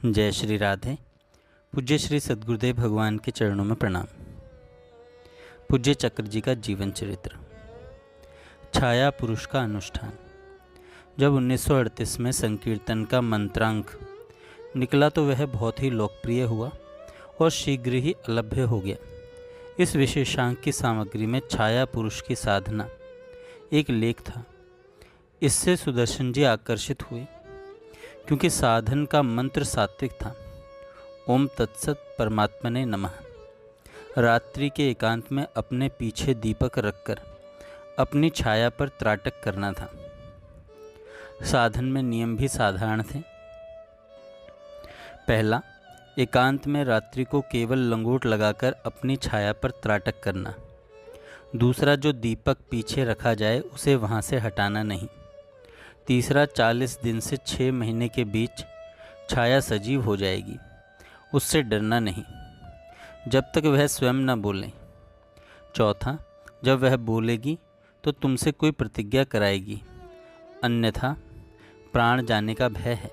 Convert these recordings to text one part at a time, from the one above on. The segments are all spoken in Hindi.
जय श्री राधे। पूज्य श्री सद्गुरुदेव भगवान के चरणों में प्रणाम। पूज्य चक्र जी का जीवन चरित्र। छाया पुरुष का अनुष्ठान। जब 1938 में संकीर्तन का मंत्रांक निकला तो वह बहुत ही लोकप्रिय हुआ और शीघ्र ही अलभ्य हो गया। इस विशेषांक की सामग्री में छाया पुरुष की साधना एक लेख था। इससे सुदर्शन जी आकर्षित हुए क्योंकि साधन का मंत्र सात्विक था। ओम तत्सत परमात्मने नमः। रात्रि के एकांत में अपने पीछे दीपक रखकर अपनी छाया पर त्राटक करना था। साधन में नियम भी साधारण थे। पहला, एकांत में रात्रि को केवल लंगोट लगाकर अपनी छाया पर त्राटक करना। दूसरा, जो दीपक पीछे रखा जाए उसे वहाँ से हटाना नहीं। तीसरा, 40 दिन से 6 महीने के बीच छाया सजीव हो जाएगी, उससे डरना नहीं जब तक वह स्वयं न बोले। चौथा, जब वह बोलेगी तो तुमसे कोई प्रतिज्ञा कराएगी, अन्यथा प्राण जाने का भय है।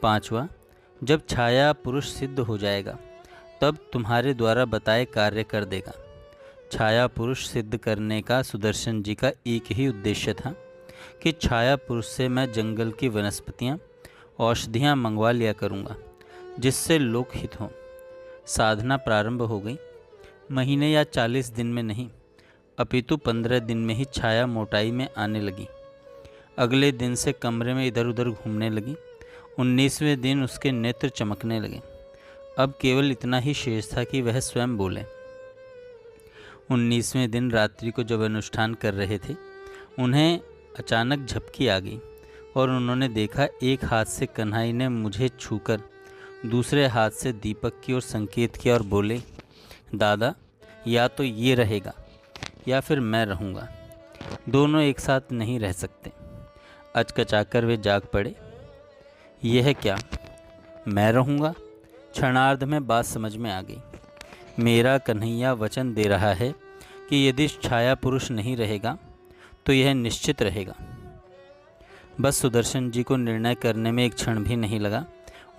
पांचवा, जब छाया पुरुष सिद्ध हो जाएगा तब तुम्हारे द्वारा बताए कार्य कर देगा। छाया पुरुष सिद्ध करने का सुदर्शन जी का एक ही उद्देश्य था कि छाया पुरुष से मैं जंगल की वनस्पतियाँ औषधियाँ मंगवा लिया करूँगा जिससे लोक हित हो। साधना प्रारंभ हो गई। महीने या 40 दिन में नहीं अपितु 15 दिन में ही छाया मोटाई में आने लगी। अगले दिन से कमरे में इधर उधर घूमने लगी। 19वें दिन उसके नेत्र चमकने लगे। अब केवल इतना ही शेष था कि वह स्वयं बोले। 19वें दिन रात्रि को जब अनुष्ठान कर रहे थे, उन्हें अचानक झपकी आ गई और उन्होंने देखा एक हाथ से कन्हई ने मुझे छूकर दूसरे हाथ से दीपक की ओर संकेत किया और बोले, दादा, या तो ये रहेगा या फिर मैं रहूँगा, दोनों एक साथ नहीं रह सकते। अचकचाकर वे जाग पड़े। यह क्या, मैं रहूँगा? क्षणार्ध में बात समझ में आ गई। मेरा कन्हैया वचन दे रहा है कि यदि छाया पुरुष नहीं रहेगा तो यह निश्चित रहेगा। बस सुदर्शन जी को निर्णय करने में एक क्षण भी नहीं लगा।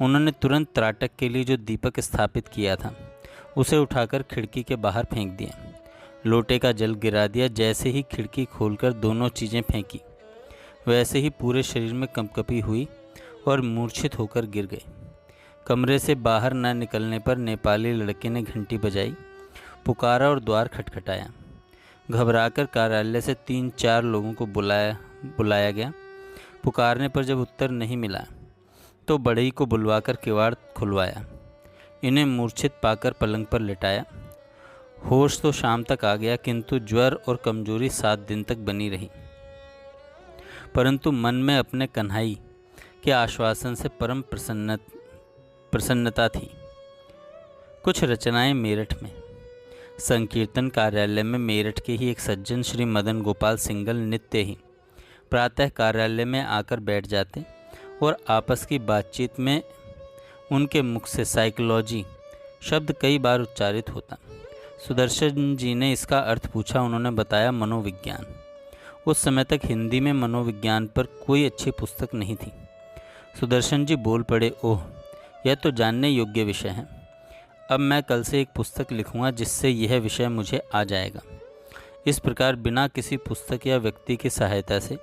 उन्होंने तुरंत त्राटक के लिए जो दीपक स्थापित किया था उसे उठाकर खिड़की के बाहर फेंक दिया। लोटे का जल गिरा दिया। जैसे ही खिड़की खोलकर दोनों चीज़ें फेंकी, वैसे ही पूरे शरीर में कंपकपी हुई और मूर्छित होकर गिर गए। कमरे से बाहर न निकलने पर नेपाली लड़के ने घंटी बजाई, पुकारा और द्वार खटखटाया। घबराकर कार्यालय से 3-4 लोगों को बुलाया गया। पुकारने पर जब उत्तर नहीं मिला तो बढ़ई को बुलवाकर किवाड़ खुलवाया। इन्हें मूर्छित पाकर पलंग पर लिटाया। होश तो शाम तक आ गया, किंतु ज्वर और कमजोरी 7 दिन तक बनी रही। परंतु मन में अपने कन्हई के आश्वासन से परम प्रसन्नता थी। कुछ रचनाएं मेरठ में। संकीर्तन कार्यालय में मेरठ के ही एक सज्जन श्री मदन गोपाल सिंगल नित्य ही प्रातः कार्यालय में आकर बैठ जाते और आपस की बातचीत में उनके मुख से साइकोलॉजी शब्द कई बार उच्चारित होता। सुदर्शन जी ने इसका अर्थ पूछा। उन्होंने बताया, मनोविज्ञान। उस समय तक हिंदी में मनोविज्ञान पर कोई अच्छी पुस्तक नहीं थी। सुदर्शन जी बोल पड़े, ओह, यह तो जानने योग्य विषय है। अब मैं कल से एक पुस्तक लिखूंगा जिससे यह विषय मुझे आ जाएगा। इस प्रकार बिना किसी पुस्तक या व्यक्ति की सहायता से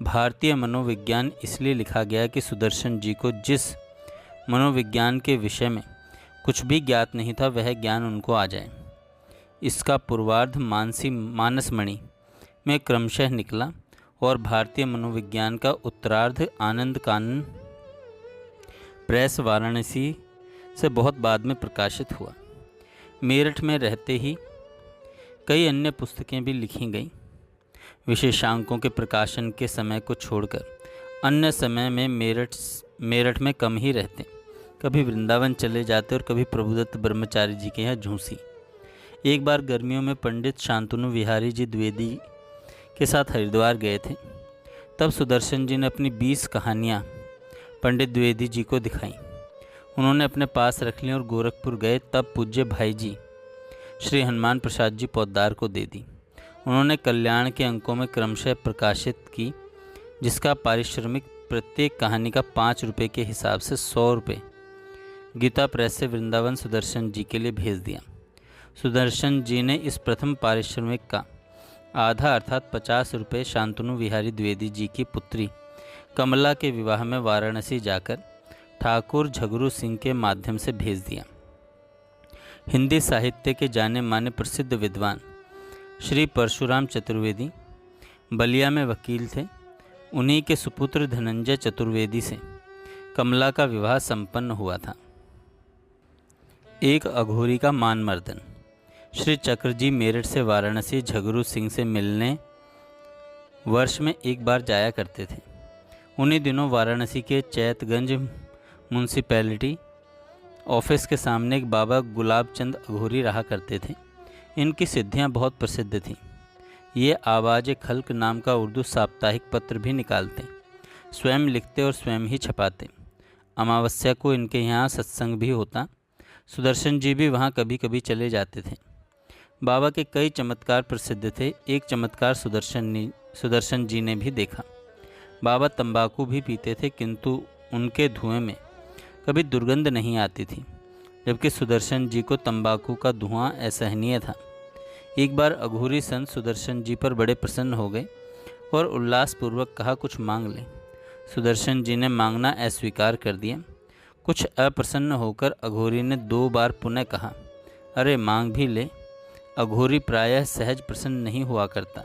भारतीय मनोविज्ञान इसलिए लिखा गया कि सुदर्शन जी को जिस मनोविज्ञान के विषय में कुछ भी ज्ञात नहीं था वह ज्ञान उनको आ जाए। इसका पूर्वार्ध मानसमणि में क्रमशः निकला और भारतीय मनोविज्ञान का उत्तरार्ध आनंद कानन प्रेस वाराणसी से बहुत बाद में प्रकाशित हुआ। मेरठ में रहते ही कई अन्य पुस्तकें भी लिखी गईं। विशेषांकों के प्रकाशन के समय को छोड़कर अन्य समय में मेरठ में कम ही रहते। कभी वृंदावन चले जाते और कभी प्रभुदत्त ब्रह्मचारी जी के यहाँ झूंसी। एक बार गर्मियों में पंडित शांतनु विहारी जी द्विवेदी के साथ हरिद्वार गए थे। तब सुदर्शन जी ने अपनी 20 कहानियाँ पंडित द्विवेदी जी को दिखाई। उन्होंने अपने पास रख ली और गोरखपुर गए तब पूज्य भाई जी श्री हनुमान प्रसाद जी पोद्दार को दे दी। उन्होंने कल्याण के अंकों में क्रमशः प्रकाशित की, जिसका पारिश्रमिक प्रत्येक कहानी का 5 रुपये के हिसाब से 100 रुपये गीता प्रेस से वृंदावन सुदर्शन जी के लिए भेज दिया। सुदर्शन जी ने इस प्रथम पारिश्रमिक का आधा अर्थात 50 रुपये शांतनु विहारी द्विवेदी जी की पुत्री कमला के विवाह में वाराणसी जाकर ठाकुर झगरू सिंह के माध्यम से भेज दिया। हिंदी साहित्य के जाने माने प्रसिद्ध विद्वान श्री परशुराम चतुर्वेदी बलिया में वकील थे। उन्हीं के सुपुत्र धनंजय चतुर्वेदी से कमला का विवाह संपन्न हुआ था। एक अघोरी का मान मर्दन। श्री चक्रजी मेरठ से वाराणसी झगरू सिंह से मिलने वर्ष में एक बार जाया करते थे। उन्हीं दिनों वाराणसी के चैतगंज म्यूनसिपैलिटी ऑफिस के सामने एक बाबा गुलाब चंद अघोरी रहा करते थे। इनकी सिद्धियां बहुत प्रसिद्ध थीं। ये आवाज़ खल्क नाम का उर्दू साप्ताहिक पत्र भी निकालते, स्वयं लिखते और स्वयं ही छपाते। अमावस्या को इनके यहाँ सत्संग भी होता। सुदर्शन जी भी वहाँ कभी कभी चले जाते थे। बाबा के कई चमत्कार प्रसिद्ध थे। एक चमत्कार सुदर्शन जी ने भी देखा। बाबा तंबाकू भी पीते थे, किंतु उनके धुएं में कभी दुर्गंध नहीं आती थी, जबकि सुदर्शन जी को तंबाकू का धुआं असहनीय था। एक बार अघोरी संत सुदर्शन जी पर बड़े प्रसन्न हो गए और उल्लासपूर्वक कहा, कुछ मांग ले। सुदर्शन जी ने मांगना अस्वीकार कर दिया। कुछ अप्रसन्न होकर अघोरी ने 2 बार पुनः कहा, अरे मांग भी ले। अघोरी प्रायः सहज प्रसन्न नहीं हुआ करता।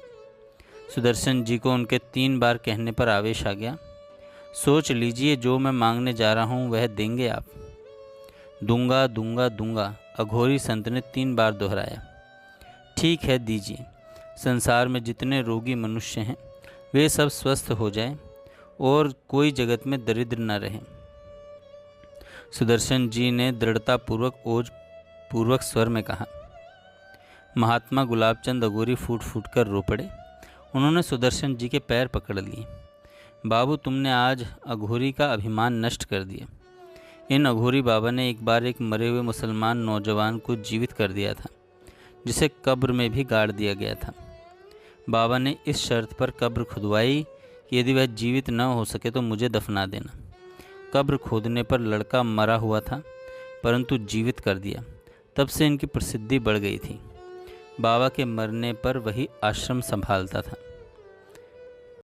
सुदर्शन जी को उनके 3 बार कहने पर आवेश आ गया। सोच लीजिए, जो मैं मांगने जा रहा हूँ वह देंगे आप? दूंगा दूंगा दूंगा, अघोरी संत ने 3 बार दोहराया। ठीक है, दीजिए। संसार में जितने रोगी मनुष्य हैं वे सब स्वस्थ हो जाएं और कोई जगत में दरिद्र न रहे। सुदर्शन जी ने दृढ़तापूर्वक ओजपूर्वक स्वर में कहा। महात्मा गुलाबचंद अघोरी फूट फूट कर रो पड़े। उन्होंने सुदर्शन जी के पैर पकड़ लिए। बाबू, तुमने आज अघोरी का अभिमान नष्ट कर दिया। इन अघोरी बाबा ने एक बार एक मरे हुए मुसलमान नौजवान को जीवित कर दिया था, जिसे कब्र में भी गाड़ दिया गया था। बाबा ने इस शर्त पर कब्र खुदवाई कि यदि वह जीवित न हो सके तो मुझे दफना देना। कब्र खोदने पर लड़का मरा हुआ था, परंतु जीवित कर दिया। तब से इनकी प्रसिद्धि बढ़ गई थी। बाबा के मरने पर वही आश्रम संभालता था।